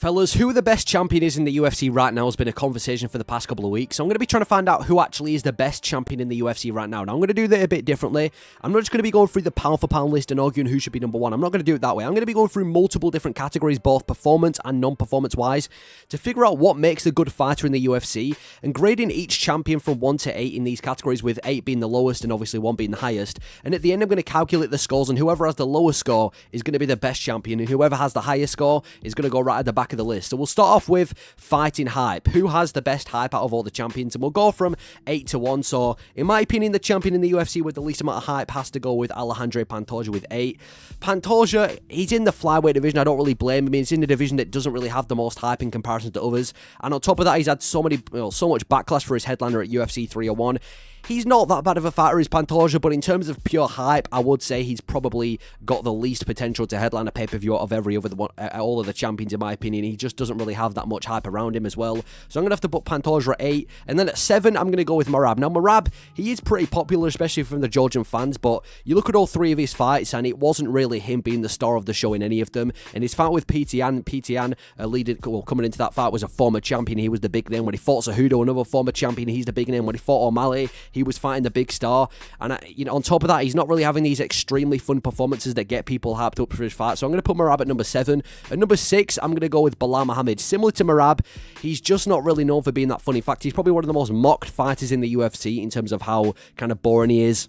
Fellas, who the best champion is in the UFC right now has been a conversation for the past couple of weeks. So I'm going to be trying to find out who actually is the best champion in the UFC right now. Now, I'm going to do that a bit differently. I'm not just going to be going through the pound for pound list and arguing who should be number one. I'm not going to do it that way. I'm going to be going through multiple different categories, both performance and non-performance wise, to figure out what makes a good fighter in the UFC and grading each champion from 1 to 8 in these categories, with 8 being the lowest and obviously 1 being the highest. And at the end, I'm going to calculate the scores, and whoever has the lowest score is going to be the best champion, and whoever has the highest score is going to go right at the back of the list. So we'll start off with fighting hype. Who has the best hype out of all the champions? And we'll go from 8 to 1. So, in my opinion, the champion in the UFC with the least amount of hype has to go with Alejandro Pantoja with 8. Pantoja, he's in the flyweight division. I don't really blame him. He's in a division that doesn't really have the most hype in comparison to others. And on top of that, he's had so much backlash for his headliner at UFC 301. He's not that bad of a fighter as Pantoja, but in terms of pure hype, I would say he's probably got the least potential to headline a pay-per-view out of every other one, all of the champions, in my opinion. He just doesn't really have that much hype around him as well. So I'm going to have to put Pantoja at 8. And then at 7, I'm going to go with Merab. Now, Merab, he is pretty popular, especially from the Georgian fans, but you look at all 3 of his fights, and it wasn't really him being the star of the show in any of them. And his fight with PTN, coming into that fight, was a former champion. He was the big name. When he fought Cejudo, another former champion, he's the big name. When he fought O'Malley, he was fighting the big star, and on top of that, he's not really having these extremely fun performances that get people hyped up for his fight. So I'm going to put Merab at number 7. At number 6, I'm going to go with Belal Muhammad. Similar to Merab, he's just not really known for being that fun. In fact, he's probably one of the most mocked fighters in the UFC in terms of how kind of boring he is.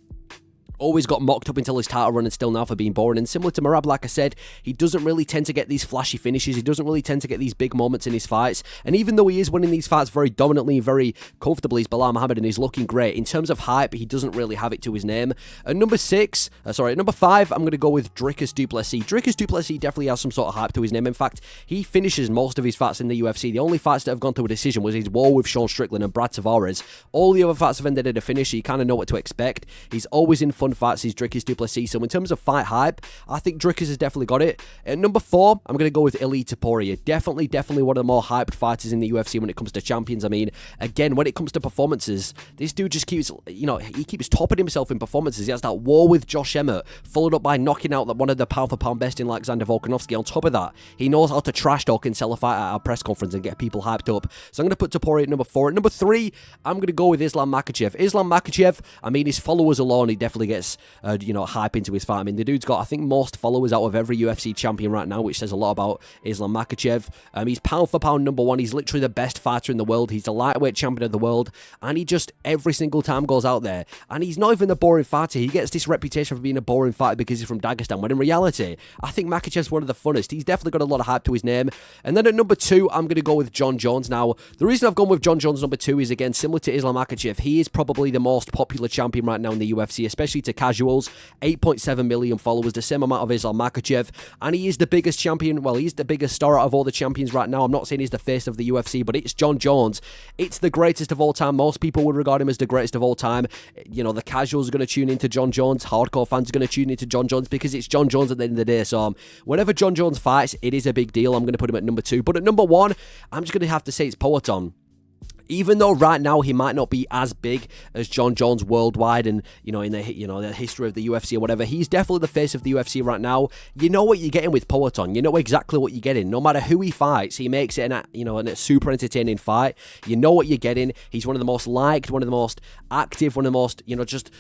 Always got mocked up until his title run, and still now for being boring. And similar to Merab, like I said, he doesn't really tend to get these flashy finishes. He doesn't really tend to get these big moments in his fights. And even though he is winning these fights very dominantly, very comfortably, he's Belal Muhammad, and he's looking great. In terms of hype, he doesn't really have it to his name. At number 5, I'm going to go with Dricus du Plessis. Dricus du Plessis definitely has some sort of hype to his name. In fact, he finishes most of his fights in the UFC. The only fights that have gone to a decision was his war with Sean Strickland and Brad Tavares. All the other fights have ended in a finish, so you kind of know what to expect. He's always in fun fights. He's Dricus du Plessis. So in terms of fight hype, I think Dricus has definitely got it. At number 4, I'm going to go with Ilia Topuria. Definitely one of the more hyped fighters in the UFC when it comes to champions. I mean, again, when it comes to performances, this dude just keeps, he keeps topping himself in performances. He has that war with Josh Emmett, followed up by knocking out one of the pound-for-pound best in Alexander Volkanovski. On top of that, he knows how to trash talk and sell a fight at a press conference and get people hyped up. So I'm going to put Topuria at number 4. At number 3, I'm going to go with Islam Makhachev. Islam Makhachev, I mean, his followers alone, he definitely gets, hype into his fight. I mean, the dude's got, I think, most followers out of every UFC champion right now, which says a lot about Islam Makhachev. He's pound for pound number 1. He's literally the best fighter in the world. He's the lightweight champion of the world, and he just every single time goes out there, and he's not even a boring fighter. He gets this reputation for being a boring fighter because he's from Dagestan, when in reality, I think Makhachev's one of the funnest. He's definitely got a lot of hype to his name. And then at number 2, I'm going to go with John Jones. Now, the reason I've gone with John Jones number 2 is, again, similar to Islam Makhachev. He is probably the most popular champion right now in the UFC, especially to casuals. 8.7 million followers, the same amount of Islam Makhachev, and he is the biggest champion. Well, he's the biggest star out of all the champions right now. I'm not saying he's the face of the UFC, but it's John Jones. It's the greatest of all time. Most people would regard him as the greatest of all time. The casuals are going to tune into John Jones. Hardcore fans are going to tune into John Jones because it's John Jones at the end of the day. So whenever John Jones fights, it is a big deal. I'm going to put him at number 2. But at number 1, I'm just going to have to say it's Poatan. Even though right now he might not be as big as John Jones worldwide and, in the history of the UFC or whatever, he's definitely the face of the UFC right now. You know what you're getting with Poatan. You know exactly what you're getting. No matter who he fights, he makes it a super entertaining fight. You know what you're getting. He's one of the most liked, one of the most active, one of the most, just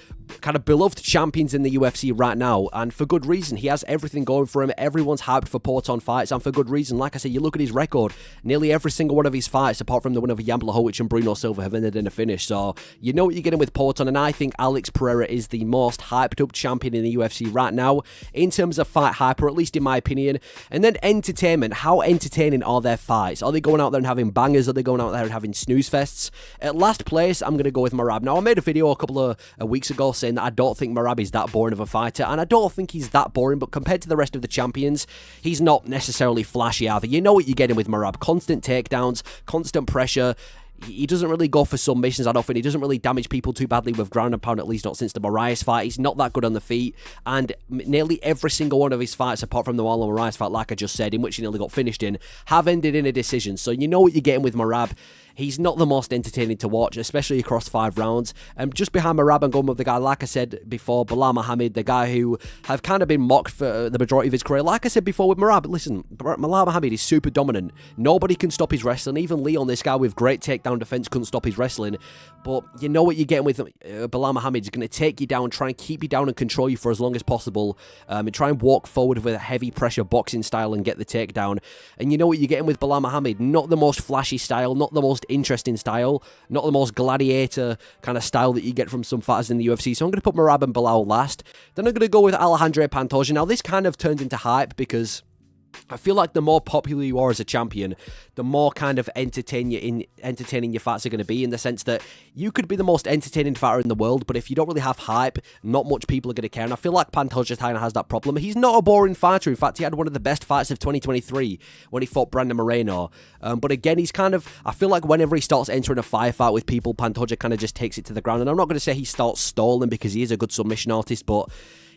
kind of beloved champions in the UFC right now. And for good reason. He has everything going for him. Everyone's hyped for Poatan fights, and for good reason. Like I said, you look at his record, nearly every single one of his fights, apart from the one of Jan Blachowicz and Bruno Silva, have ended in a finish. So you know what you're getting with Poatan, and I think Alex Pereira is the most hyped up champion in the UFC right now in terms of fight hype, or at least in my opinion. And then entertainment. How entertaining are their fights? Are they going out there and having bangers? Are they going out there and having snooze fests? At last place, I'm going to go with Merab. Now, I made a video a couple of weeks ago saying that I don't think Merab is that boring of a fighter, and I don't think he's that boring, but compared to the rest of the champions, he's not necessarily flashy either. You know what you're getting with Merab. Constant takedowns, constant pressure. He doesn't really go for submissions, I don't think. He doesn't really damage people too badly with ground and pound, at least not since the Moraes fight. He's not that good on the feet, and nearly every single one of his fights, apart from the Marlon Moraes fight, like I just said, in which he nearly got finished in, have ended in a decision. So you know what you're getting with Merab. he's not the most entertaining to watch, especially across 5 rounds. Just behind Merab, I'm going with the guy, like I said before, Bilal Muhammad, the guy who have kind of been mocked for the majority of his career. Like I said before with Merab, listen, Bilal Muhammad is super dominant. Nobody can stop his wrestling. Even Leon, this guy with great takedown defense, couldn't stop his wrestling. But you know what you're getting with Bilal Muhammad. He's going to take you down, try and keep you down and control you for as long as possible, and try and walk forward with a heavy pressure boxing style and get the takedown. And you know what you're getting with Bilal Muhammad. Not the most flashy style, not the most interesting style, not the most gladiator kind of style that you get from some fighters in the UFC. So I'm going to put Merab and Bilal last. Then I'm going to go with Alejandro Pantoja. Now this kind of turns into hype because I feel like the more popular you are as a champion, the more kind of entertaining your fights are going to be, in the sense that you could be the most entertaining fighter in the world, but if you don't really have hype, not much people are going to care. And I feel like Pantoja kind of has that problem. He's not a boring fighter. In fact, he had one of the best fights of 2023 when he fought Brandon Moreno. But again, he's kind of, I feel like whenever he starts entering a firefight with people, Pantoja kind of just takes it to the ground. And I'm not going to say he starts stalling, because he is a good submission artist, but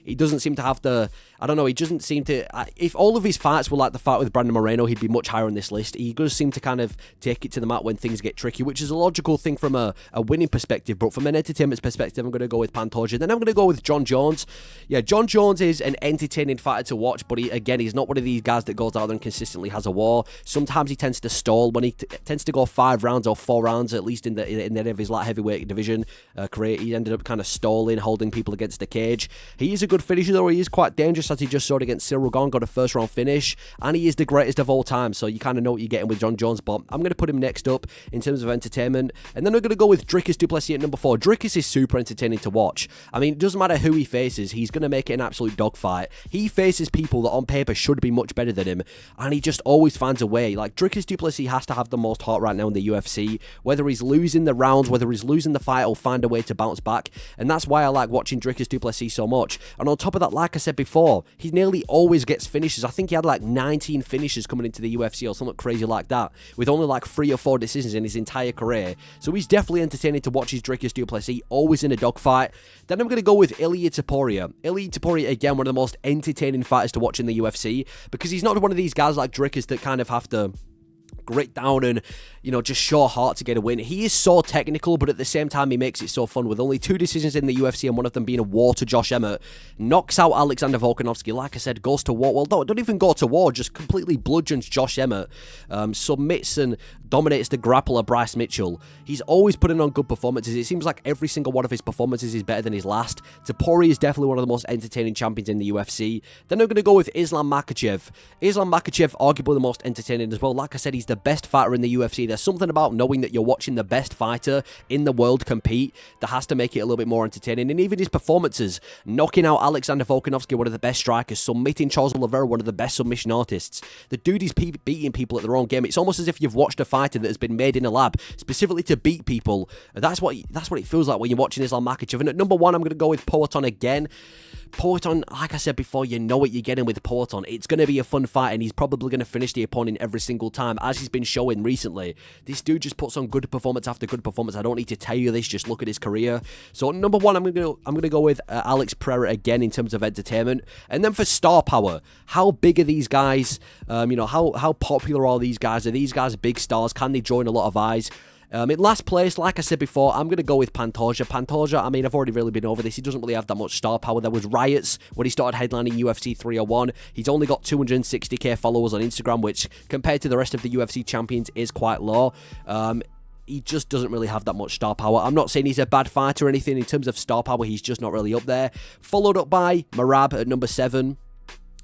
he doesn't seem to have the, I don't know, he doesn't seem to, if all of his fights were like the fight with Brandon Moreno, he'd be much higher on this list. He does seem to kind of take it to the mat when things get tricky, which is a logical thing from a winning perspective, but from an entertainment perspective, I'm going to go with Pantoja. Then I'm going to go with John Jones. Yeah, John Jones is an entertaining fighter to watch, but he's not one of these guys that goes out there and consistently has a war. Sometimes he tends to stall when he tends to go 5 rounds or 4 rounds, at least in the end of his light heavyweight division career. He ended up kind of stalling, holding people against the cage. He is a good finisher, though. He is quite dangerous, as he just showed against Cyril Gane, got a first round finish, and he is the greatest of all time, so you kind of know what you're getting with John Jones. But I'm going to put him next up in terms of entertainment. And then I'm going to go with Dricus du Plessis at number 4. Dricus is super entertaining to watch. I mean, it doesn't matter who he faces, he's going to make it an absolute dogfight. He faces people that on paper should be much better than him, and he just always finds a way. Like, Dricus du Plessis has to have the most heart right now in the UFC. Whether he's losing the rounds, whether he's losing the fight, he'll find a way to bounce back, and that's why I like watching Dricus du Plessis so much. And on top of that, like I said before, he nearly always gets finishes. I think he had like 19 finishes coming into the UFC or something crazy like that, with only like 3 or 4 decisions in his entire career. So he's definitely entertaining to watch. His Dricus du Plessis, always in a dogfight. Then I'm going to go with Ilia Topuria. Ilia Topuria, again, one of the most entertaining fighters to watch in the UFC, because he's not one of these guys like Dricus that kind of have to grit down and, you know, just show heart to get a win. He is so technical, but at the same time, he makes it so fun, with only 2 decisions in the UFC and one of them being a war to Josh Emmett. Knocks out Alexander Volkanovski, like I said, goes to war. Well, no, don't even go to war, just completely bludgeons Josh Emmett, submits and dominates the grappler Bryce Mitchell. He's always putting on good performances. It seems like every single one of his performances is better than his last. Topuria is definitely one of the most entertaining champions in the UFC. Then I'm going to go with Islam Makhachev. Islam Makhachev, arguably the most entertaining as well. Like I said, he's the best fighter in the UFC. There's something about knowing that you're watching the best fighter in the world compete that has to make it a little bit more entertaining. And even his performances, knocking out Alexander Volkanovski, one of the best strikers, submitting Charles Oliveira, one of the best submission artists. The dude is beating people at their own game. It's almost as if you've watched a fighter that has been made in a lab specifically to beat people. That's what it feels like when you're watching Islam Makhachev. And at number 1, I'm going to go with Poatan again. Poatan, like I said before, you know what you're getting with Poatan. It's going to be a fun fight, and he's probably going to finish the opponent every single time, as he's been showing recently. This dude just puts on good performance after good performance. I don't need to tell you this, just look at his career. So number 1, I'm going to go with Alex Pereira again in terms of entertainment. And then for star power, how big are these guys? How popular are these guys? Are these guys big stars? Can they join a lot of eyes? In last place, like I said before, I'm going to go with Pantoja. Pantoja, I mean, I've already really been over this. He doesn't really have that much star power. There was riots when he started headlining UFC 301. He's only got 260k followers on Instagram, which compared to the rest of the UFC champions is quite low. He just doesn't really have that much star power. I'm not saying he's a bad fighter or anything. In terms of star power, he's just not really up there. Followed up by Merab at number 7.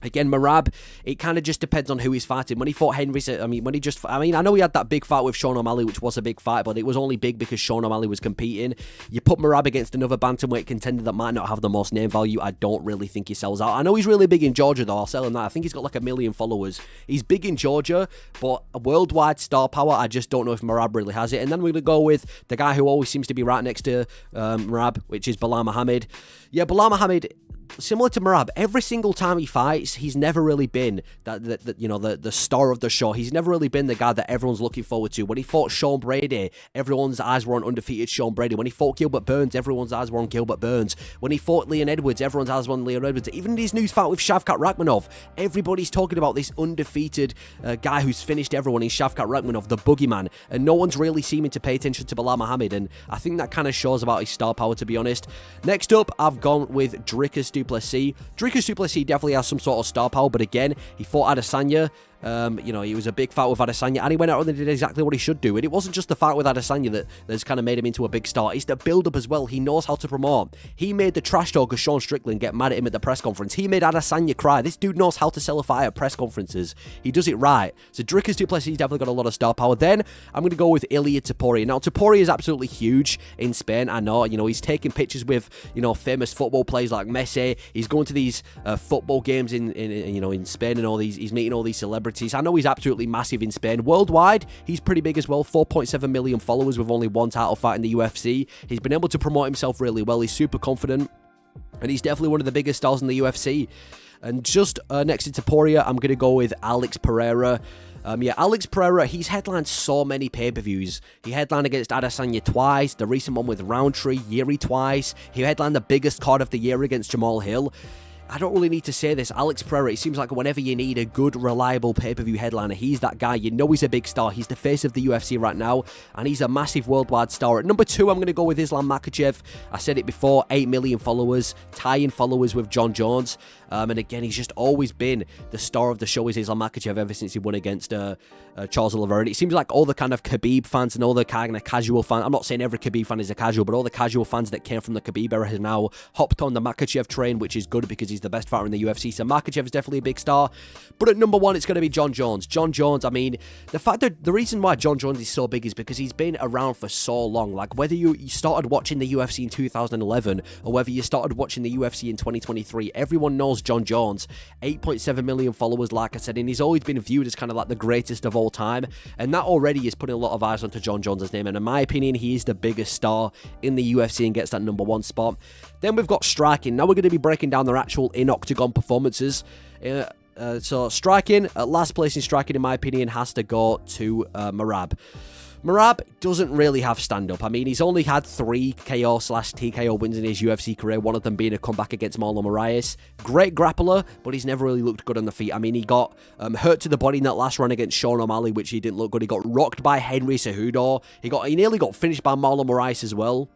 Again, Merab, it kind of just depends on who he's fighting. When he fought Henry, I know he had that big fight with Sean O'Malley, which was a big fight, but it was only big because Sean O'Malley was competing. You put Merab against another bantamweight contender that might not have the most name value, I don't really think he sells out. I know he's really big in Georgia, though. I'll sell him that. I think he's got like 1 million followers. He's big in Georgia, but a worldwide star power, I just don't know if Merab really has it. And then we're going to go with the guy who always seems to be right next to Merab, which is Bilal Muhammad. Yeah, Bilal Muhammad, similar to Merab, every single time he fights, he's never really been the star of the show. He's never really been the guy that everyone's looking forward to. When he fought Sean Brady, everyone's eyes were on undefeated Sean Brady. When he fought Gilbert Burns, everyone's eyes were on Gilbert Burns. When he fought Leon Edwards, everyone's eyes were on Leon Edwards. Even in his new fight with Shavkat Rakhmonov, everybody's talking about this undefeated guy who's finished everyone in Shavkat Rakhmonov, the boogeyman, and no one's really seeming to pay attention to Belal Muhammad, and I think that kind of shows about his star power, to be honest. Next up, I've gone with Dricus du Plessis. Dricus du Plessis definitely has some sort of star power, but again, he fought Adesanya. He was a big fight with Adesanya, and he went out and did exactly what he should do. And it wasn't just the fight with Adesanya that's kind of made him into a big star. It's the build-up as well. He knows how to promote. He made the trash talker Sean Strickland get mad at him at the press conference. He made Adesanya cry. This dude knows how to sell a fight at press conferences. He does it right. So Dricus du Plessis definitely got a lot of star power. Then I'm going to go with Ilia Topuria. Now, Topuria is absolutely huge in Spain. I know, he's taking pictures with, famous football players like Messi. He's going to these football games in Spain and all these. He's meeting all these celebrities. I know he's absolutely massive in Spain. Worldwide, he's pretty big as well. 4.7 million followers with only one title fight in the UFC. He's been able to promote himself really well. He's super confident, and he's definitely one of the biggest stars in the UFC. And just next to Topuria, I'm going to go with Alex Pereira. Alex Pereira, he's headlined so many pay-per-views. He headlined against Adesanya twice, the recent one with Roundtree, Yuri twice. He headlined the biggest card of the year against Jamal Hill. I don't really need to say this. Alex Pereira, it seems like whenever you need a good, reliable pay-per-view headliner, he's that guy. You know he's a big star. He's the face of the UFC right now, and he's a massive worldwide star. At number 2, I'm going to go with Islam Makhachev. I said it before, 8 million followers, tying followers with John Jones. And again, he's just always been the star of the show, is Islam Makhachev, ever since he won against Charles Oliveira. And it seems like all the kind of Khabib fans and all the kind of casual fans, I'm not saying every Khabib fan is a casual, but all the casual fans that came from the Khabib era have now hopped on the Makhachev train, which is good because he's the best fighter in the UFC. So Makhachev is definitely a big star. But at number 1, it's going to be John Jones. John Jones, I mean, the reason why John Jones is so big is because he's been around for so long. Like, whether you started watching the UFC in 2011 or whether you started watching the UFC in 2023, everyone knows John Jones. 8.7 million followers, like I said, and he's always been viewed as kind of like the greatest of all time, and that already is putting a lot of eyes onto John Jones' name, and in my opinion, he is the biggest star in the UFC and gets that number 1 spot. Then we've got striking. Now we're going to be breaking down their actual in-octagon performances. So striking, last place in striking, in my opinion, has to go to Merab. Merab doesn't really have stand-up. I mean, he's only had 3 KO/TKO wins in his UFC career, one of them being a comeback against Marlon Moraes. Great grappler, but he's never really looked good on the feet. I mean, he got hurt to the body in that last run against Sean O'Malley, which he didn't look good. He got rocked by Henry Cejudo. He nearly got finished by Marlon Moraes as well.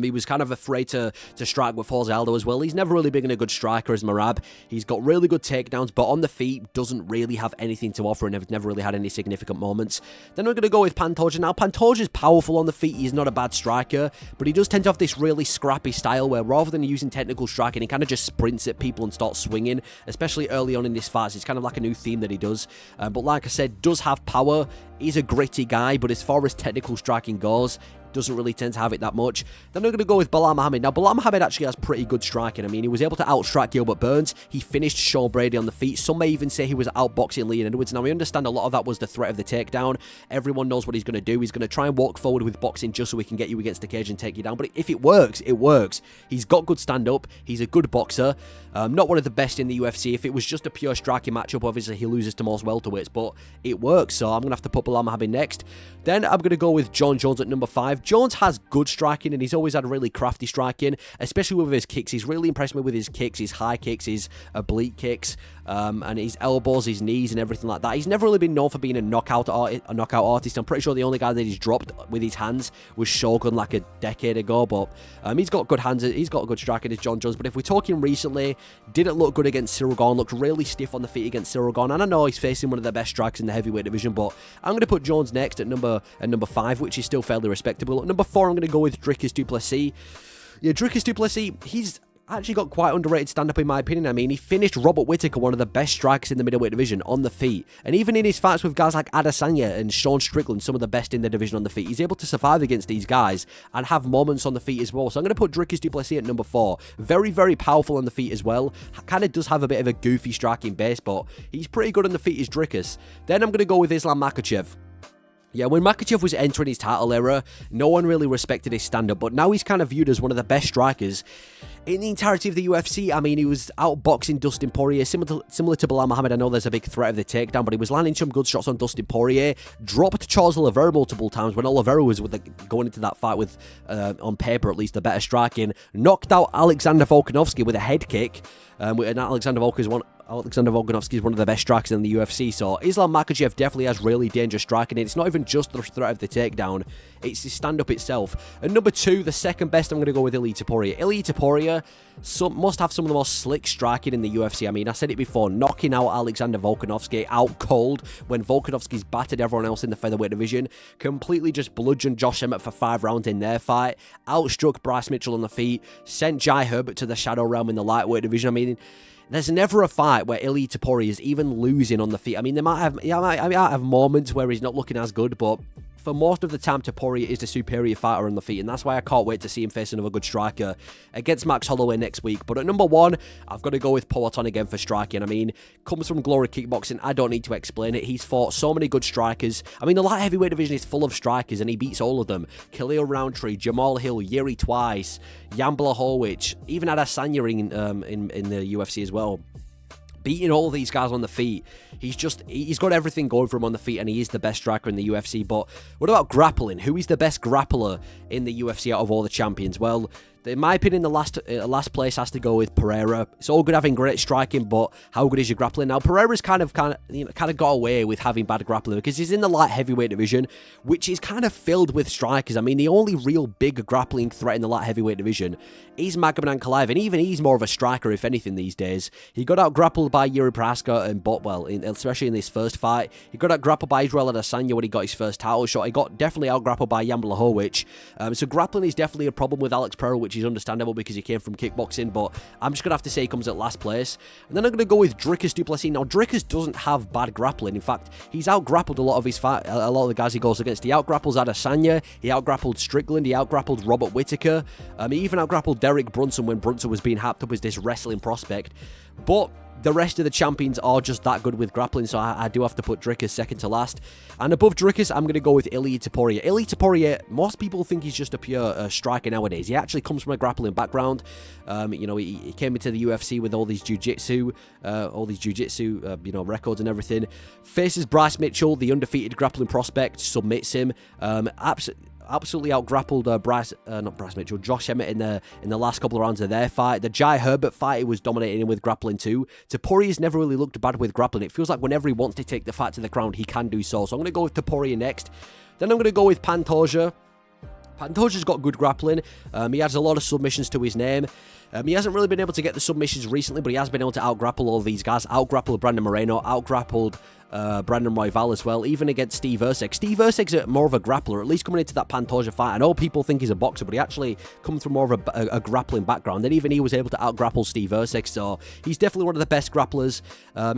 He was kind of afraid to strike with Jose Aldo as well. He's never really been a good striker as Merab. He's got really good takedowns, but on the feet doesn't really have anything to offer and has never really had any significant moments. Then we're going to go with Pantoja. Now, Pantoja's powerful on the feet. He's not a bad striker, but he does tend to have this really scrappy style where rather than using technical striking, he kind of just sprints at people and starts swinging, especially early on in this fight. It's kind of like a new theme that he does. But like I said, does have power. He's a gritty guy, but as far as technical striking goes, doesn't really tend to have it that much. Then we're going to go with Belal Muhammad. Now, Belal Muhammad actually has pretty good striking. I mean, he was able to outstrike Gilbert Burns. He finished Sean Brady on the feet. Some may even say he was outboxing Leon Edwards. Now, we understand a lot of that was the threat of the takedown. Everyone knows what he's going to do. He's going to try and walk forward with boxing just so he can get you against the cage and take you down. But if it works, it works. He's got good stand-up. He's a good boxer. Not one of the best in the UFC. If it was just a pure striking matchup, obviously he loses to most welterweights, but it works. So I'm going to have to put Belal Muhammad next. Then I'm going to go with John Jones at number 5. Jones has good striking, and he's always had really crafty striking, especially with his kicks. He's really impressed me with his kicks, his high kicks, his oblique kicks, and his elbows, his knees, and everything like that. He's never really been known for being a knockout artist. I'm pretty sure the only guy that he's dropped with his hands was Shogun like a decade ago, but he's got good hands. He's got good striking as John Jones, but if we're talking recently, didn't look good against Cyril Gane, looked really stiff on the feet against Cyril Gane, and I know he's facing one of the best strikers in the heavyweight division, but I'm going to put Jones next at number 5, which is still fairly respectable. At number 4, I'm going to go with Dricus du Plessis. Yeah, Dricus du Plessis, he's actually got quite underrated stand-up in my opinion. I mean, he finished Robert Whittaker, one of the best strikers in the middleweight division, on the feet. And even in his fights with guys like Adesanya and Sean Strickland, some of the best in the division on the feet, he's able to survive against these guys and have moments on the feet as well. So I'm going to put Dricus du Plessis at number 4. Very, very powerful on the feet as well. Kind of does have a bit of a goofy striking base, but he's pretty good on the feet as Dricus. Then I'm going to go with Islam Makhachev. Yeah, when Makhachev was entering his title era, no one really respected his stand-up, but now he's kind of viewed as one of the best strikers in the entirety of the UFC. I mean, he was outboxing Dustin Poirier, similar to Belal Muhammad. I know there's a big threat of the takedown, but he was landing some good shots on Dustin Poirier, dropped Charles Oliveira multiple times when Oliveira was going into that fight with, on paper at least, the better striking, knocked out Alexander Volkanovski with a head kick, and Alexander Volkanovski is one of the best strikers in the UFC, so Islam Makhachev definitely has really dangerous striking, and it's not even just the threat of the takedown, it's his stand-up itself. And number 2, the second best, I'm going to go with Ilia Topuria. Ilia Topuria must have some of the most slick striking in the UFC. I mean, I said it before, knocking out Alexander Volkanovski out cold when Volkanovski's battered everyone else in the featherweight division, completely just bludgeoned Josh Emmett for 5 rounds in their fight, outstruck Bryce Mitchell on the feet, sent Jai Herbert to the shadow realm in the lightweight division. I mean, there's never a fight where Ilia Topuria is even losing on the feet. I mean, they might have moments where he's not looking as good, but for most of the time, Topuria is the superior fighter on the feet, and that's why I can't wait to see him face another good striker against Max Holloway next week. But at number 1, I've got to go with Poatan again for striking. I mean, comes from Glory Kickboxing. I don't need to explain it. He's fought so many good strikers. I mean, the light heavyweight division is full of strikers, and he beats all of them. Khalil Roundtree, Jamal Hill, Yuri Twice, Jan Blachowicz, even Adesanya in the UFC as well. Beating all these guys on the feet. He's got everything going for him on the feet, and he is the best striker in the UFC. But what about grappling? Who is the best grappler in the UFC out of all the champions? Well, in my opinion, the last place has to go with Pereira. It's all good having great striking, but how good is your grappling? Now, Pereira's kind of got away with having bad grappling because he's in the light heavyweight division, which is kind of filled with strikers. I mean, the only real big grappling threat in the light heavyweight division is Magomed Ankalaev, and even he's more of a striker, if anything, these days. He got out grappled by Yuri Prochazka and Botwell, especially in this first fight. He got out grappled by Israel Adesanya when he got his first title shot. He got definitely out grappled by Jan Blachowicz. So grappling is definitely a problem with Alex Pereira, which is understandable because he came from kickboxing, but I'm just going to have to say he comes at last place. And then I'm going to go with Dricus du Plessis. Now, Dricus doesn't have bad grappling. In fact, he's out-grappled a lot of the guys he goes against. He out-grapples Adesanya, he out-grappled Strickland, he out-grappled Robert Whittaker, he even out-grappled Derek Brunson when Brunson was being hyped up as this wrestling prospect. But the rest of the champions are just that good with grappling, so I do have to put Dricus second to last. And above Dricus, I'm going to go with Ilia Topuria. Ilia Topuria, most people think he's just a pure striker nowadays. He actually comes from a grappling background. You know, he came into the UFC with all these jiu-jitsu records and everything. Faces Bryce Mitchell, the undefeated grappling prospect, submits him. Absolutely out-grappled Josh Emmett in the last couple of rounds of their fight. The Jai Herbert fight, he was dominating him with grappling too. Topuria's never really looked bad with grappling. It feels like whenever he wants to take the fight to the ground, he can do so. So I'm going to go with Topuria next. Then I'm going to go with Pantoja. Pantoja's got good grappling. He has a lot of submissions to his name. He hasn't really been able to get the submissions recently, but he has been able to out-grapple all these guys. Out-grappled Brandon Moreno, out-grappled Brandon Royval as well, even against Steve Erceg. Steve Erceg's more of a grappler, at least coming into that Pantoja fight. I know people think he's a boxer, but he actually comes from more of a grappling background, and even he was able to out-grapple Steve Erceg, so he's definitely one of the best grapplers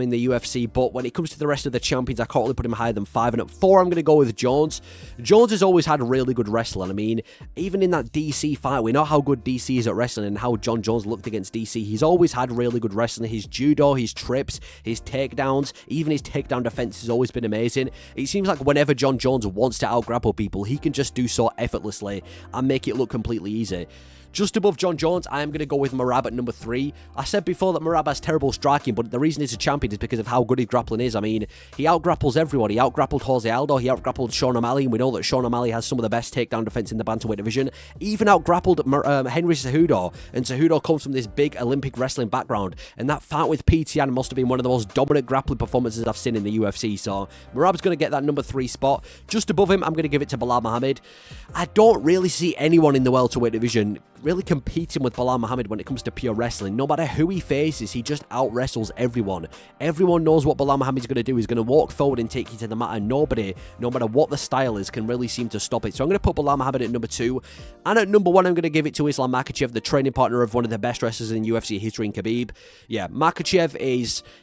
in the UFC. But when it comes to the rest of the champions, I can't really put him higher than 5. And at 4, I'm going to go with Jones. Jones has always had really good wrestling. I mean, even in that DC fight, we know how good DC is at wrestling and how John Jones looked against DC. He's always had really good wrestling. His judo, his trips, his takedowns, even his takedown defense has always been amazing. It seems like whenever John Jones wants to out-grapple people, he can just do so effortlessly and make it look completely easy. Just above John Jones, I am going to go with Merab at number 3. I said before that Merab has terrible striking, but the reason he's a champion is because of how good his grappling is. I mean, he out-grapples everyone. He out-grappled Jose Aldo, he out-grappled Sean O'Malley, and we know that Sean O'Malley has some of the best takedown defense in the bantamweight division. Even out-grappled Henry Cejudo, and Cejudo comes from this big Olympic wrestling background, and that fight with PTN must have been one of the most dominant grappling performances I've seen in the UFC, so Merab's going to get that number 3 spot. Just above him, I'm going to give it to Belal Muhammad. I don't really see anyone in the welterweight division really competing with Belal Muhammad when it comes to pure wrestling. No matter who he faces, he just out-wrestles everyone. Everyone knows what Belal Muhammad's going to do. He's going to walk forward and take you to the mat, and nobody, no matter what the style is, can really seem to stop it. So I'm going to put Belal Muhammad at number 2. And at number 1, I'm going to give it to Islam Makhachev, the training partner of one of the best wrestlers in UFC history, in Khabib. Yeah, Makhachev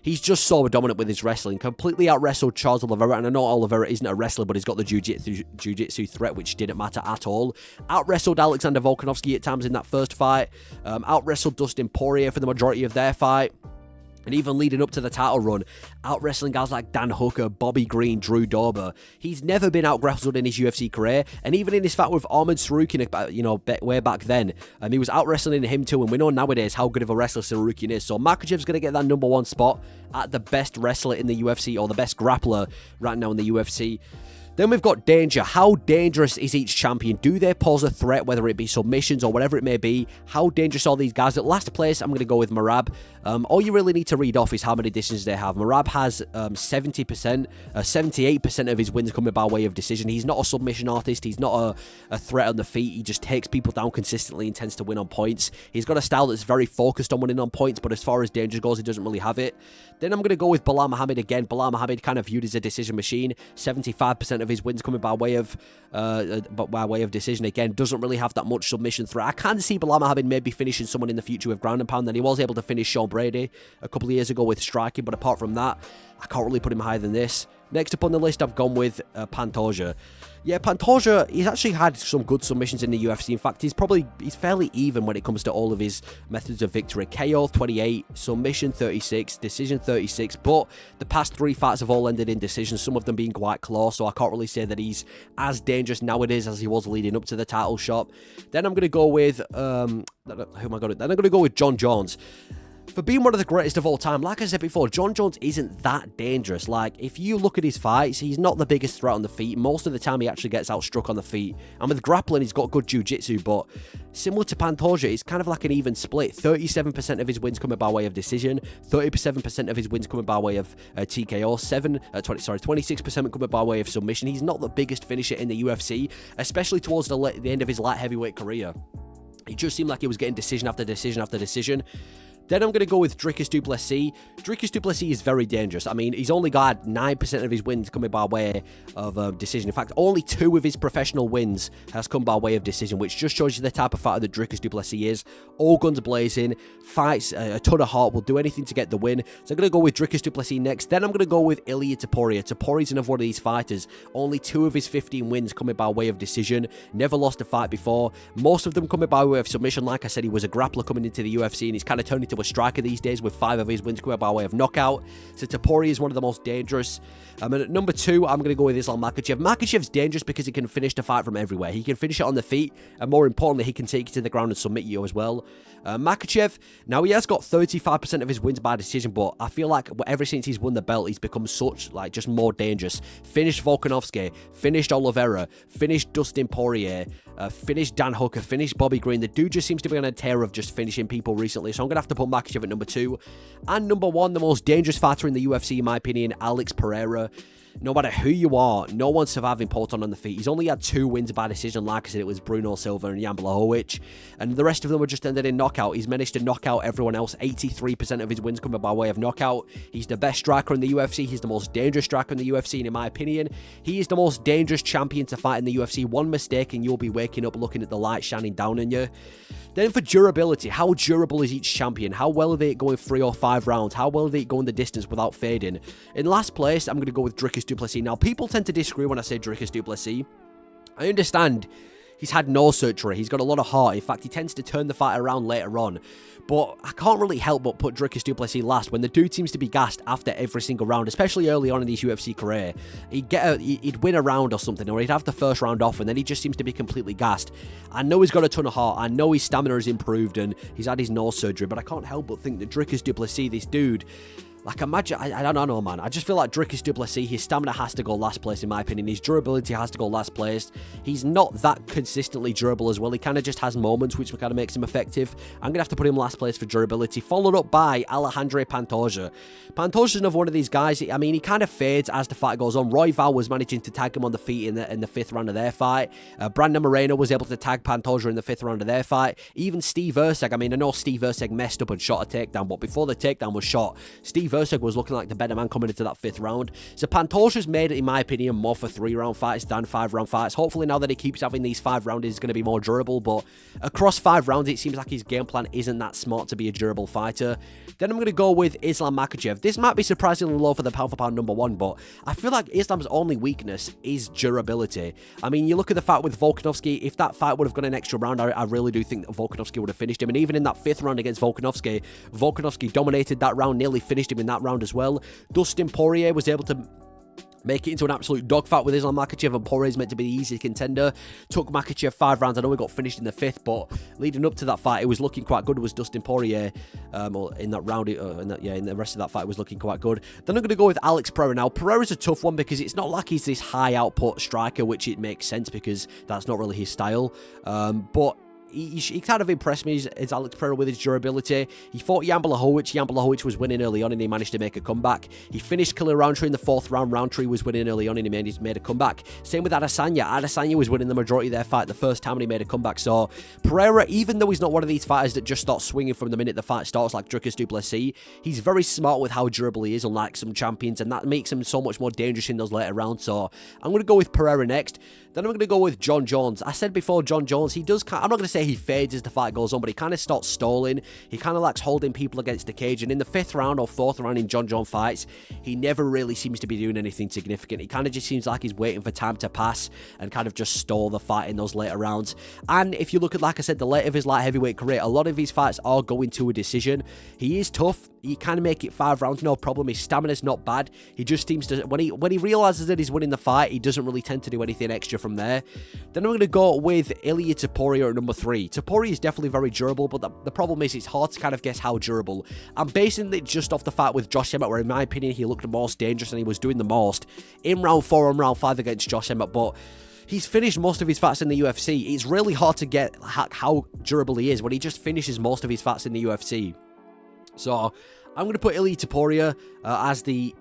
he's just so dominant with his wrestling. Completely out-wrestled Charles Oliveira, and I know Oliveira isn't a wrestler, but he's got the jiu-jitsu threat, which didn't matter at all. Out-wrestled Alexander Volkanovski at times in that first fight. Out-wrestled Dustin Poirier for the majority of their fight. And even leading up to the title run, out-wrestling guys like Dan Hooker, Bobby Green, Drew Dober. He's never been out-wrestled in his UFC career. And even in his fight with Arman Tsarukyan, way back then, he was out-wrestling him too. And we know nowadays how good of a wrestler Tsarukyan is. So Makhachev's going to get that #1 spot at the best wrestler in the UFC, or the best grappler right now in the UFC. Then we've got danger. How dangerous is each champion? Do they pose a threat, whether it be submissions or whatever it may be? How dangerous are these guys? At last place, I'm going to go with Merab. All you really need to read off is how many decisions they have. Merab has 78% of his wins coming by way of decision. He's not a submission artist. He's not a threat on the feet. He just takes people down consistently and tends to win on points. He's got a style that's very focused on winning on points, but as far as danger goes, he doesn't really have it. Then I'm going to go with Belal Muhammad again. Belal Muhammad kind of viewed as a decision machine. 75% of his wins coming by way of decision. Again, doesn't really have that much submission threat. I can see Belal Muhammad maybe finishing someone in the future with ground and pound. Then he was able to finish Sean Brady a couple of years ago with striking, but apart from that, I can't really put him higher than this. Next up on the list, I've gone with Pantoja. Yeah, Pantoja, he's actually had some good submissions in the UFC. In fact, he's fairly even when it comes to all of his methods of victory. KO 28, submission 36, decision 36, but the past 3 fights have all ended in decisions, some of them being quite close, so I can't really say that he's as dangerous nowadays as he was leading up to the title shot. Then I'm going to go with, Then I'm going to go with John Jones. For being one of the greatest of all time, like I said before, John Jones isn't that dangerous. Like, if you look at his fights, he's not the biggest threat on the feet. Most of the time, he actually gets outstruck on the feet. And with grappling, he's got good jiu-jitsu, but similar to Pantoja, it's kind of like an even split. 37% of his wins coming by way of decision, 37% of his wins coming by way of TKO, 26% coming by way of submission. He's not the biggest finisher in the UFC, especially towards the end of his light heavyweight career. It just seemed like he was getting decision after decision after decision. Then I'm going to go with Dricus du Plessis. Dricus du Plessis is very dangerous. I mean, he's only got 9% of his wins coming by way of decision. In fact, only 2 of his professional wins has come by way of decision, which just shows you the type of fighter that Dricus du Plessis is. All guns blazing, fights a ton of heart, will do anything to get the win. So I'm going to go with Dricus du Plessis next. Then I'm going to go with Ilia Topuria. Topuria's another one of these fighters. Only 2 of his 15 wins coming by way of decision. Never lost a fight before. Most of them coming by way of submission. Like I said, he was a grappler coming into the UFC, and he's kind of turned into a striker these days with 5 of his wins coming by way of knockout. So Topuria is one of the most dangerous. And at number 2, I'm going to go with Islam Makhachev. Makhachev's dangerous because he can finish the fight from everywhere. He can finish it on the feet, and more importantly, he can take you to the ground and submit you as well. Makhachev, now he has got 35% of his wins by decision, but I feel like ever since he's won the belt, he's become such, just more dangerous. Finished Volkanovski, finished Oliveira, finished Dustin Poirier, finished Dan Hooker, finished Bobby Green. The dude just seems to be on a tear of just finishing people recently, so I'm going to have to put Makhachev at number 2. And number 1, the most dangerous fighter in the UFC, in my opinion, Alex Pereira. No matter who you are, no one's surviving Poatan on the feet. He's only had 2 wins by decision. Like I said, it was Bruno Silva and Jan Blachowicz, and the rest of them were just ended in knockout. He's managed to knock out everyone else. 83% of his wins coming by way of knockout. He's the best striker in the UFC. He's the most dangerous striker in the UFC, and in my opinion, he is the most dangerous champion to fight in the UFC. One mistake and you'll be waking up looking at the light shining down on you. Then for durability, how durable is each champion? How well are they going 3 or 5 rounds? How well are they going the distance without fading? In last place, I'm going to go with Dricus du Plessis. Now, people tend to disagree when I say Dricus du Plessis. I understand he's had nose surgery. He's got a lot of heart. In fact, he tends to turn the fight around later on. But I can't really help but put Dricus du Plessis last when the dude seems to be gassed after every single round, especially early on in his UFC career. He'd win a round or something, or he'd have the first round off, and then he just seems to be completely gassed. I know he's got a ton of heart. I know his stamina has improved, and he's had his nose surgery, but I can't help but think that Dricus du Plessis, this dude, imagine, I don't know, man. I just feel like Dricus du Plessis, his stamina has to go last place, in my opinion. His durability has to go last place. He's not that consistently durable as well. He kind of just has moments which kind of makes him effective. I'm going to have to put him last place for durability, followed up by Alejandro Pantoja. Pantoja's another one of these guys. I mean, he kind of fades as the fight goes on. Roy Val was managing to tag him on the feet in the 5th round of their fight. Brandon Moreno was able to tag Pantoja in the 5th round of their fight. Even Steve Erceg. I mean, I know Steve Erceg messed up and shot a takedown, but before the takedown was shot, Steve Versoug was looking like the better man coming into that 5th round. So Pantosha's made it, in my opinion, more for 3-round fights than 5-round fights. Hopefully now that he keeps having these 5 rounds, he's going to be more durable, but across 5 rounds, it seems like his game plan isn't that smart to be a durable fighter. Then I'm going to go with Islam Makhachev. This might be surprisingly low for the pound-for-pound number 1, but I feel like Islam's only weakness is durability. I mean, you look at the fight with Volkanovski, if that fight would have gone an extra round, I really do think that Volkanovski would have finished him. And even in that 5th round against Volkanovski dominated that round, nearly finished him in that round as well. Dustin Poirier was able to make it into an absolute dogfight with Islam Makhachev, and Poirier's meant to be the easy contender. Took Makhachev 5 rounds. I know he got finished in the 5th, but leading up to that fight, it was looking quite good. It was Dustin Poirier in that round, in the rest of that fight, it was looking quite good. Then I'm going to go with Alex Pereira. Now, Pereira's a tough one because it's not like he's this high output striker, which it makes sense because that's not really his style. But he kind of impressed me as Alex Pereira with his durability. He fought Jan Blachowicz. Jan Blachowicz was winning early on and he managed to make a comeback. He finished Khalil Roundtree in the 4th round. Roundtree was winning early on and he made a comeback. Same with Adesanya. Adesanya was winning the majority of their fight the first time and he made a comeback. So Pereira, even though he's not one of these fighters that just starts swinging from the minute the fight starts like Dricus du Plessis, he's very smart with how durable he is, unlike some champions, and that makes him so much more dangerous in those later rounds. So I'm going to go with Pereira next. Then I'm going to go with John Jones. I said before, John Jones, he does I'm not going to say he fades as the fight goes on, but he kind of starts stalling. He kind of likes holding people against the cage. And in the 5th round or 4th round in John Jones fights, he never really seems to be doing anything significant. He kind of just seems like he's waiting for time to pass and kind of just stall the fight in those later rounds. And if you look at, like I said, the late of his light heavyweight career, a lot of his fights are going to a decision. He is tough. He can make it 5 rounds, no problem. His stamina's not bad. He just seems to, when he realizes that he's winning the fight, he doesn't really tend to do anything extra from there. Then I'm going to go with Ilia Topuria at number 3. Topuria is definitely very durable, but the problem is it's hard to kind of guess how durable. I'm basing it just off the fight with Josh Emmett, where in my opinion he looked the most dangerous and he was doing the most in round 4 and round 5 against Josh Emmett, but he's finished most of his fights in the UFC. It's really hard to get how durable he is when he just finishes most of his fights in the UFC. So I'm going to put Ilia Topuria as the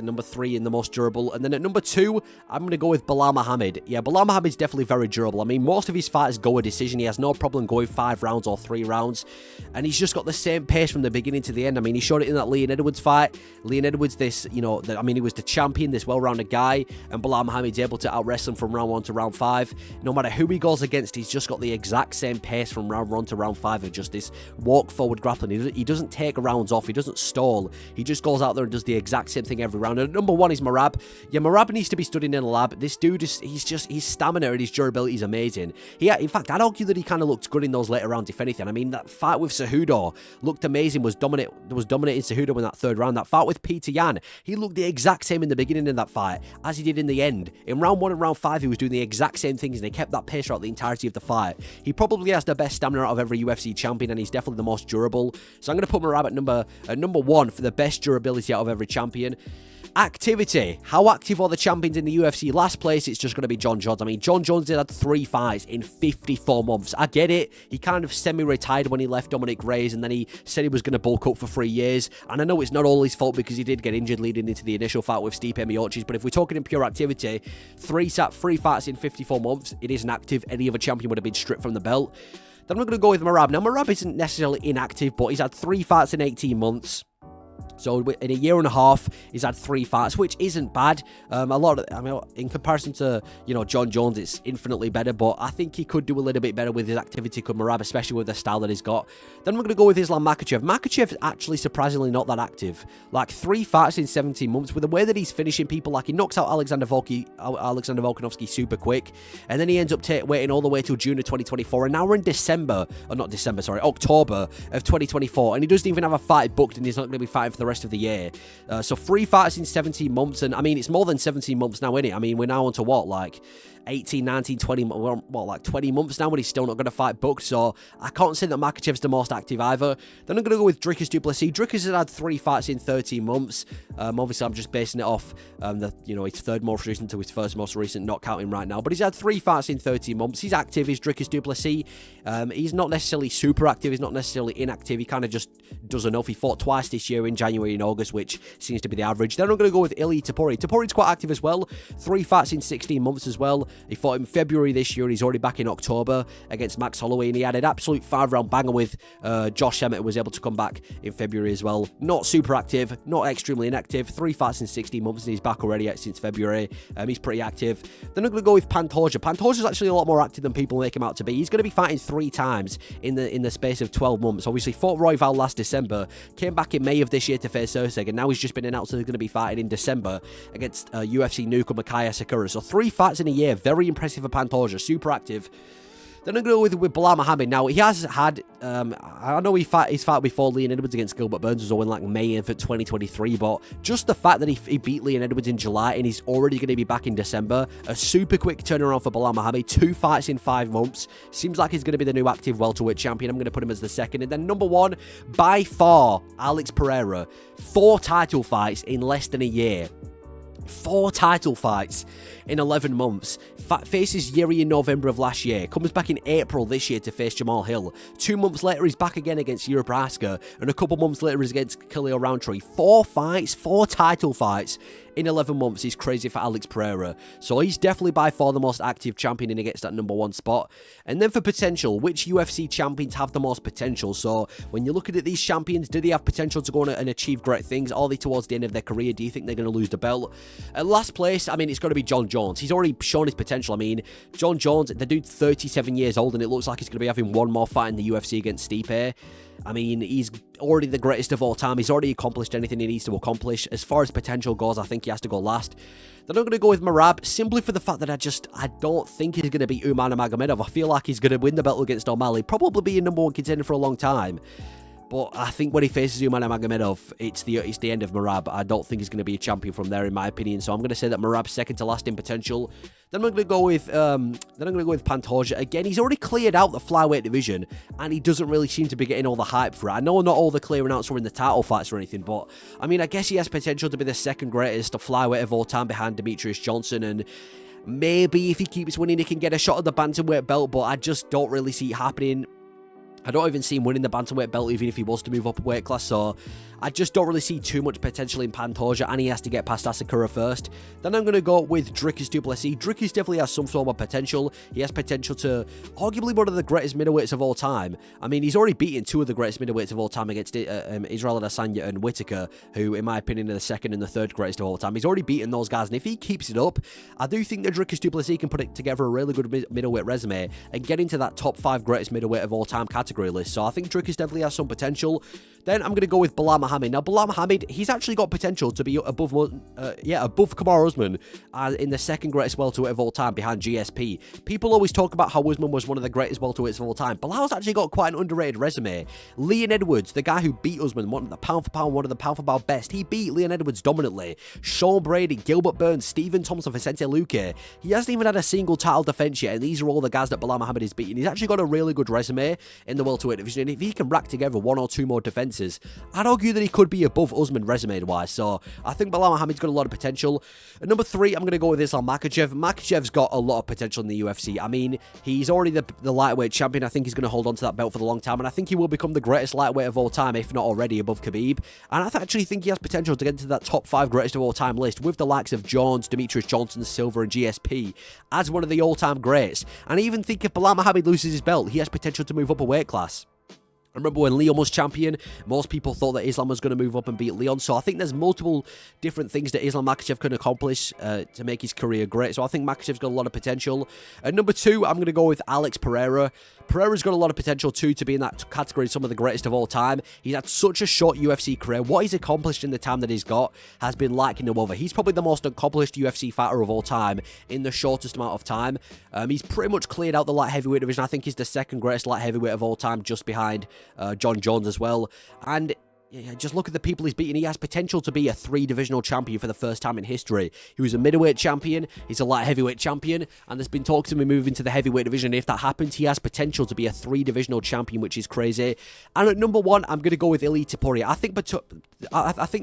number 3 in the most durable. And then at number 2, I'm going to go with Bilal Muhammad. Yeah, Bilal Muhammad's definitely very durable. I mean, most of his fights go a decision. He has no problem going 5 rounds or 3 rounds. And he's just got the same pace from the beginning to the end. I mean, he showed it in that Leon Edwards fight. Leon Edwards, he was the champion, this well-rounded guy. And Bilal Muhammad's able to out-wrestle him from round 1 to round 5. No matter who he goes against, he's just got the exact same pace from round 1 to round 5 of just this walk-forward grappling. He doesn't take rounds off. He doesn't stall. He just goes out there and does the exact same thing every round. And number 1 is Merab. Yeah, Merab needs to be studied in a lab. This dude, his stamina and his durability is amazing. In fact, I'd argue that he kind of looked good in those later rounds, if anything. I mean, that fight with Cejudo looked amazing, was dominating Cejudo in that 3rd round. That fight with Peter Yan, he looked the exact same in the beginning of that fight as he did in the end. In round 1 and round 5, he was doing the exact same things, and he kept that pace throughout the entirety of the fight. He probably has the best stamina out of every UFC champion, and he's definitely the most durable. So I'm going to put Merab at number 1 for the best durability out of every champion. Activity. How active are the champions in the UFC? Last place, it's just going to be John Jones. I mean, John Jones did had 3 fights in 54 months. I get it. He kind of semi-retired when he left Dominic Reyes, and then he said he was going to bulk up for 3 years. And I know it's not all his fault because he did get injured leading into the initial fight with Stipe Miocic, but if we're talking in pure activity, 3 fights in 54 months, it isn't active. Any other champion would have been stripped from the belt. Then I'm going to go with Merab. Now, Merab isn't necessarily inactive, but he's had 3 fights in 18 months. So in a year and a half, he's had 3 fights, which isn't bad. In comparison to, John Jones, it's infinitely better, but I think he could do a little bit better with his activity, could Merab, especially with the style that he's got. Then we're going to go with Islam Makhachev. Makachev's actually surprisingly not that active. Like 3 fights in 17 months, with the way that he's finishing people, like he knocks out Alexander Volkanovski super quick, and then he ends up waiting all the way till June of 2024, and now we're in October of 2024, and he doesn't even have a fight booked, and he's not going to be fighting for the rest of the year. So 3 fights in 17 months, and I mean, it's more than 17 months now, isn't it? I mean, we're now on to what, like 18, 19, 20, like 20 months now when he's still not going to fight booked, so I can't say that Makhachev's the most active either. Then I'm going to go with Dricus du Plessis. Dricus has had 3 fights in 13 months. Obviously, I'm just basing it off his 3rd most recent to his 1st most recent, not counting right now, but he's had 3 fights in 13 months. He's active, he's Dricus du Plessis. He's not necessarily super active, he's not necessarily inactive, he kind of just does enough. He fought twice this year in January and August, which seems to be the average. Then I'm going to go with Ilia Topuria. Topuria's quite active as well. 3 fights in 16 months as well. He fought in February this year, and he's already back in October against Max Holloway, and he had an absolute 5-round banger with Josh Emmett, who was able to come back in February as well. Not super active, not extremely inactive. 3 fights in 16 months, and he's back already since February. He's pretty active. Then I'm going to go with Pantoja. Pantoja's actually a lot more active than people make him out to be. He's going to be fighting 3 times in the space of 12 months. Obviously, fought Royval last December, came back in May of this year to face Usyk, and now he's just been announced that he's going to be fighting in December against UFC newcomer Kaya Sakura. So 3 fights in a year. Very impressive for Pantoja. Super active. Then I'm going to go with Bilal Muhammad. Now, he has had, I know his fight before Leon Edwards against Gilbert Burns was all in like May of 2023, but just the fact that he beat Leon Edwards in July and he's already going to be back in December, a super quick turnaround for Bilal Muhammad. 2 fights in 5 months. Seems like he's going to be the new active welterweight champion. I'm going to put him as the second. And then number 1, by far, Alex Pereira. 4 title fights in less than a year. 4 title fights in 11 months. Faces Yuri in November of last year. Comes back in April this year to face Jamal Hill. 2 months later, he's back again against Yuri Prochazka. And a couple months later, he's against Khalil Roundtree. 4 fights, 4 title fights in 11 months is crazy for Alex Pereira. So he's definitely by far the most active champion and he gets that number 1 spot. And then for potential, which UFC champions have the most potential? So when you're looking at these champions, do they have potential to go on and achieve great things? Are they towards the end of their career? Do you think they're going to lose the belt? At last place, I mean, it's got to be John Jones. He's already shown his potential. I mean, John Jones, the dude's 37 years old and it looks like he's going to be having 1 more fight in the UFC against Stipe. I mean, he's already the greatest of all time. He's already accomplished anything he needs to accomplish. As far as potential goes, I think he has to go last. Then I'm going to go with Merab, simply for the fact that I don't think he's going to beat Umar Nurmagomedov. I feel like he's going to win the belt against O'Malley, probably be a number 1 contender for a long time. But I think when he faces Umar Nurmagomedov, it's the end of Merab. I don't think he's going to be a champion from there, in my opinion. So I'm going to say that Merab's second to last in potential. Then I'm going to go with Pantoja. Again, he's already cleared out the flyweight division, and he doesn't really seem to be getting all the hype for it. I know not all the clearing outs were in the title fights or anything, but I mean, I guess he has potential to be the second greatest flyweight of all time behind Demetrius Johnson, and maybe if he keeps winning, he can get a shot at the bantamweight belt. But I just don't really see it happening. I don't even see him winning the bantamweight belt even if he was to move up a weight class, so I just don't really see too much potential in Pantoja, and he has to get past Asakura first. Then I'm going to go with Dricus du Plessis. Dricus definitely has some form of potential. He has potential to arguably one of the greatest middleweights of all time. I mean, he's already beaten 2 of the greatest middleweights of all time against Israel Adesanya and Whittaker, who, in my opinion, are the second and the third greatest of all time. He's already beaten those guys, and if he keeps it up, I do think that Dricus du Plessis can put together a really good middleweight resume and get into that top 5 greatest middleweight of all time category list. So I think Dricus definitely has some potential. Then I'm going to go with Bilal Muhammad. Now, Bilal Muhammad, he's actually got potential to be above Kamaru Usman in the second greatest welterweight of all time behind GSP. People always talk about how Usman was one of the greatest welterweights of all time. Bilal's actually got quite an underrated resume. Leon Edwards, the guy who beat Usman, one of the pound for pound best, he beat Leon Edwards dominantly. Sean Brady, Gilbert Burns, Stephen Thompson, Vicente Luque. He hasn't even had a single title defense yet, and these are all the guys that Bilal Muhammad is beating. He's actually got a really good resume in the welterweight division, and if he can rack together 1 or 2 more defenses, I'd argue that he could be above Usman resume-wise, so I think Bilal Muhammad's got a lot of potential. At number 3, I'm going to go with Islam Makhachev. Makhachev's got a lot of potential in the UFC. I mean, he's already the lightweight champion. I think he's going to hold on to that belt for the long time, and I think he will become the greatest lightweight of all time, if not already above Khabib. And I actually think he has potential to get into that top 5 greatest of all time list with the likes of Jones, Demetrius Johnson, Silva, and GSP as one of the all-time greats. And I even think if Bilal Muhammad loses his belt, he has potential to move up a weight class. I remember when Leon was champion, most people thought that Islam was going to move up and beat Leon. So I think there's multiple different things that Islam Makhachev can accomplish to make his career great. So I think Makhachev's got a lot of potential. At number 2, I'm going to go with Alex Pereira. Pereira's got a lot of potential too to be in that category of some of the greatest of all time. He's had such a short UFC career. What he's accomplished in the time that he's got has been like no other. He's probably the most accomplished UFC fighter of all time in the shortest amount of time. He's pretty much cleared out the light heavyweight division. I think he's the second greatest light heavyweight of all time, just behind John Jones as well. And yeah, just look at the people he's beaten. He has potential to be a 3-divisional champion for the first time in history. He was a middleweight champion, he's a light heavyweight champion, and there's been talk to him moving to the heavyweight division. If that happens, he has potential to be a 3-divisional champion, which is crazy. And at number 1, I'm going to go with Ilia Topuria. I think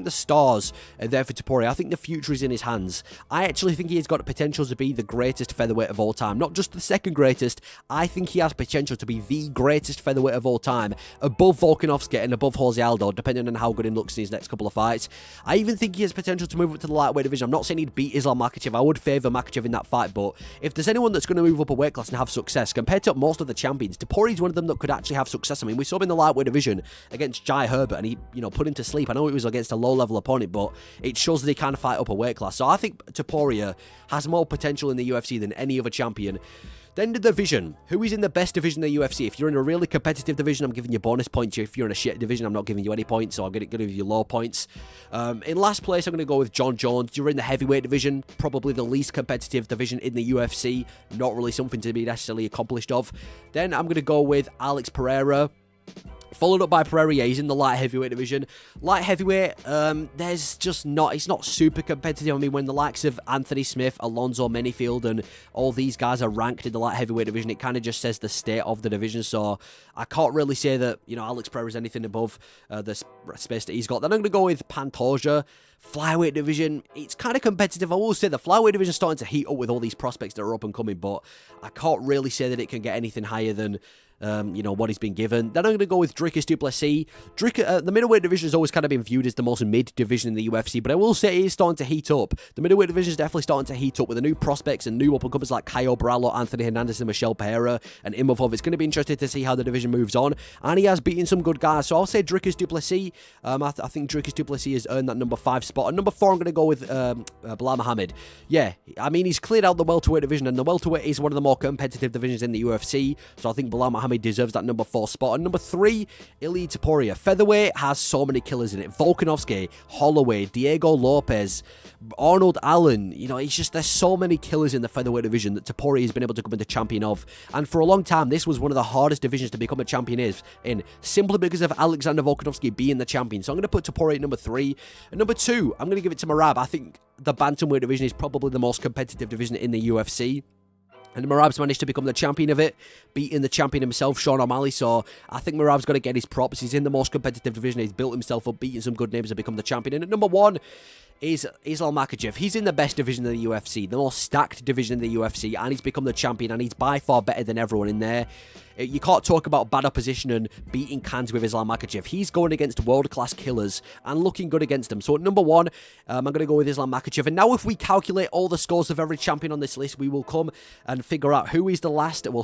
the stars are there for Topuria. I think the future is in his hands. I actually think he's got potential to be the greatest featherweight of all time. Not just the second greatest, I think he has potential to be the greatest featherweight of all time, above Volkanovski and above Jose Aldo, depending depending on how good he looks in his next couple of fights. I even think he has potential to move up to the lightweight division. I'm not saying he'd beat Islam Makhachev. I would favour Makhachev in that fight, but if there's anyone that's going to move up a weight class and have success, compared to most of the champions, Topuria is one of them that could actually have success. I mean, we saw him in the lightweight division against Jai Herbert, and he, put him to sleep. I know it was against a low-level opponent, but it shows that he can fight up a weight class. So I think Topuria has more potential in the UFC than any other champion. Then the division. Who is in the best division in the UFC? If you're in a really competitive division, I'm giving you bonus points. If you're in a shit division, I'm not giving you any points, so I'm going to give you low points. In last place, I'm going to go with John Jones. You're in the heavyweight division, probably the least competitive division in the UFC. Not really something to be necessarily accomplished of. Then I'm going to go with Alex Pereira. Followed up by Pereira, yeah, he's in the light heavyweight division. Light heavyweight, there's just not, it's not super competitive. I mean, when the likes of Anthony Smith, Alonzo Menifield, and all these guys are ranked in the light heavyweight division, it kind of just says the state of the division. So I can't really say that, Alex Pereira is anything above the space that he's got. Then I'm going to go with Pantoja. Flyweight division, it's kind of competitive. I will say the flyweight division is starting to heat up with all these prospects that are up and coming, but I can't really say that it can get anything higher than what he's been given. Then I'm going to go with Dricus du Plessis. The middleweight division has always kind of been viewed as the most mid division in the UFC, but I will say it is starting to heat up. The middleweight division is definitely starting to heat up with the new prospects and new up-and-comers like Caio Bravo, Anthony Hernandez, and Michelle Pereira, and Imavov. It's going to be interesting to see how the division moves on, and he has beaten some good guys, so I'll say Dricus du Plessis. I think Dricus du Plessis has earned that number 5 spot. And number 4, I'm going to go with Bilal Muhammad. Yeah, I mean, he's cleared out the welterweight division, and the welterweight is one of the more competitive divisions in the UFC, so I think Bilal Muhammad deserves that number 4 spot. And number 3, Ilia Topuria. Featherweight has so many killers in it. Volkanovski, Holloway, Diego Lopez, Arnold Allen. It's just, there's so many killers in the featherweight division that Topuria has been able to become the champion of. And for a long time, this was one of the hardest divisions to become a champion in, simply because of Alexander Volkanovski being the champion. So I'm going to put Topuria at number 3. And number 2, I'm going to give it to Merab. I think the bantamweight division is probably the most competitive division in the UFC. And Merab's managed to become the champion of it, beating the champion himself, Sean O'Malley. So I think Merab's got to get his props. He's in the most competitive division. He's built himself up, beating some good names to become the champion. And at number 1 is Islam Makhachev. He's in the best division of the UFC, the most stacked division in the UFC, and he's become the champion, and he's by far better than everyone in there. You can't talk about bad opposition and beating cans with Islam Makhachev. He's going against world-class killers and looking good against them. So at number 1, I'm going to go with Islam Makhachev. And now if we calculate all the scores of every champion on this list, we will come and figure out who is the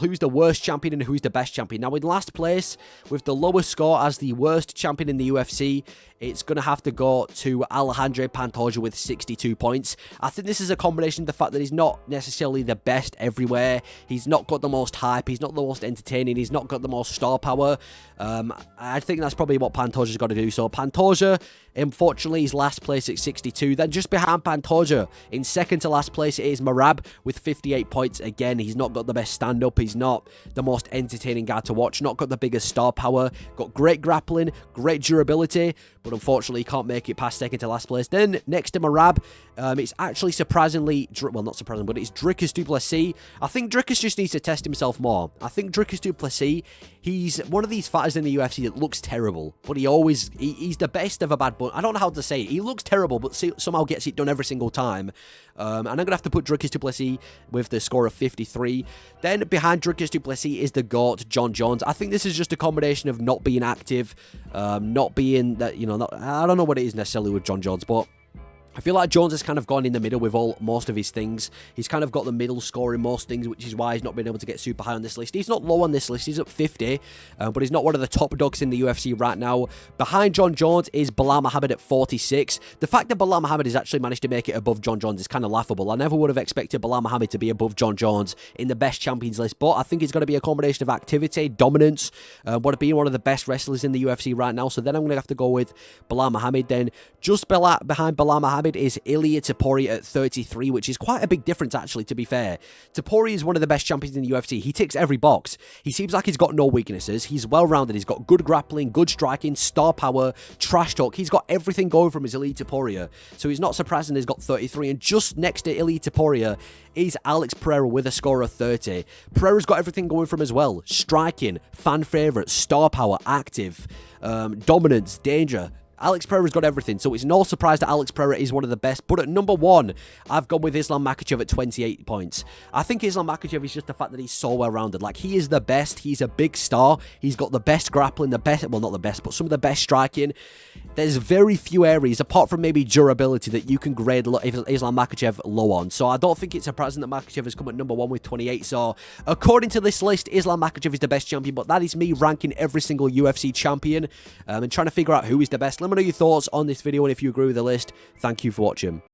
who's the worst champion and who's the best champion. Now in last place, with the lowest score as the worst champion in the UFC, it's going to have to go to Alejandro Pantoja with 62 points. I think this is a combination of the fact that he's not necessarily the best everywhere. He's not got the most hype. He's not the most entertaining. He's not got the most star power. I think that's probably what Pantoja's got to do. So Pantoja, unfortunately, is last place at 62. Then just behind Pantoja, in second to last place, it is Merab with 58 points. Again, he's not got the best stand-up. He's not the most entertaining guy to watch. Not got the biggest star power. Got great grappling, great durability, but unfortunately, he can't make it past second to last place. Then next to Merab, it's actually surprisingly, well, not surprising, but it's Dricus du Plessis. I think Dricus just needs to test himself more. I think Dricus du Plessis, he's one of these fighters in the UFC that looks terrible, but he's the best of a bad bunch. I don't know how to say it. He looks terrible, but somehow gets it done every single time. And I'm going to have to put Dricus du Plessis with the score of 53. Then behind Dricus du Plessis is the GOAT, John Jones. I think this is just a combination of not being active, not being that, I don't know what it is necessarily with John Jones, but I feel like Jones has kind of gone in the middle with most of his things. He's kind of got the middle score in most things, which is why he's not been able to get super high on this list. He's not low on this list. He's up 50, but he's not one of the top dogs in the UFC right now. Behind John Jones is Bilal Muhammad at 46. The fact that Bilal Muhammad has actually managed to make it above John Jones is kind of laughable. I never would have expected Bilal Muhammad to be above John Jones in the best champions list, but I think it's going to be a combination of activity, dominance, being one of the best wrestlers in the UFC right now. So then I'm going to have to go with Bilal Muhammad. Then just behind Bilal Muhammad is Ilia Topuria at 33, which is quite a big difference, actually, to be fair. Topuria is one of the best champions in the UFC. He ticks every box. He seems like he's got no weaknesses. He's well-rounded. He's got good grappling, good striking, star power, trash talk. He's got everything going from his Ilia Topuria. So he's not surprising he's got 33. And just next to Ilia Topuria is Alex Pereira with a score of 30. Pereira's got everything going from as well. Striking, fan favourite, star power, active, dominance, danger. Alex Pereira's got everything, so it's no surprise that Alex Pereira is one of the best. But at number 1, I've gone with Islam Makhachev at 28 points. I think Islam Makhachev is just the fact that he's so well-rounded. Like, he is the best. He's a big star. He's got the best grappling, the best, well, not the best, but some of the best striking. There's very few areas, apart from maybe durability, that you can grade Islam Makhachev low on. So I don't think it's surprising that Makhachev has come at number 1 with 28. So according to this list, Islam Makhachev is the best champion, but that is me ranking every single UFC champion and trying to figure out who is the best. Let me know your thoughts on this video, and if you agree with the list, thank you for watching.